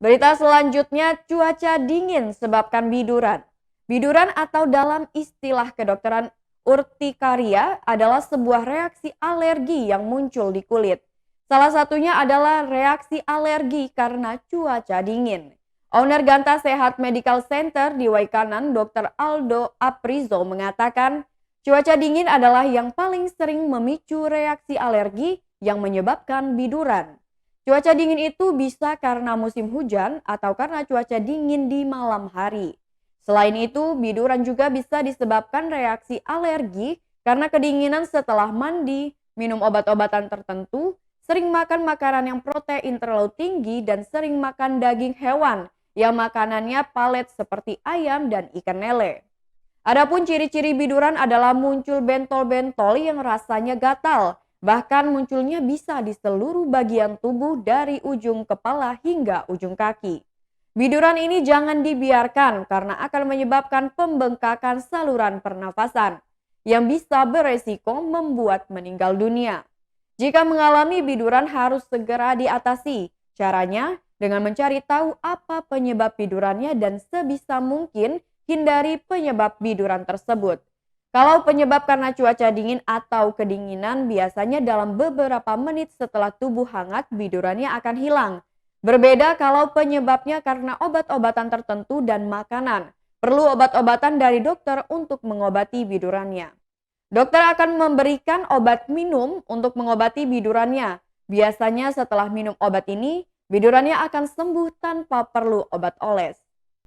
Berita selanjutnya, cuaca dingin sebabkan biduran. Biduran atau dalam istilah kedokteran urtikaria adalah sebuah reaksi alergi yang muncul di kulit. Salah satunya adalah reaksi alergi karena cuaca dingin. Owner Ganta Sehat Medical Center di Waikanan, Dr. Aldo Aprizo mengatakan, cuaca dingin adalah yang paling sering memicu reaksi alergi yang menyebabkan biduran. Cuaca dingin itu bisa karena musim hujan atau karena cuaca dingin di malam hari. Selain itu, biduran juga bisa disebabkan reaksi alergi karena kedinginan setelah mandi, minum obat-obatan tertentu, sering makan makanan yang protein terlalu tinggi, dan sering makan daging hewan yang makanannya palet seperti ayam dan ikan lele. Adapun ciri-ciri biduran adalah muncul bentol-bentol yang rasanya gatal, bahkan munculnya bisa di seluruh bagian tubuh dari ujung kepala hingga ujung kaki. Biduran ini jangan dibiarkan karena akan menyebabkan pembengkakan saluran pernafasan yang bisa beresiko membuat meninggal dunia. Jika mengalami biduran harus segera diatasi. Caranya dengan mencari tahu apa penyebab bidurannya dan sebisa mungkin hindari penyebab biduran tersebut. Kalau penyebab karena cuaca dingin atau kedinginan, biasanya dalam beberapa menit setelah tubuh hangat, bidurannya akan hilang. Berbeda kalau penyebabnya karena obat-obatan tertentu dan makanan. Perlu obat-obatan dari dokter untuk mengobati bidurannya. Dokter akan memberikan obat minum untuk mengobati bidurannya. Biasanya setelah minum obat ini, bidurannya akan sembuh tanpa perlu obat oles.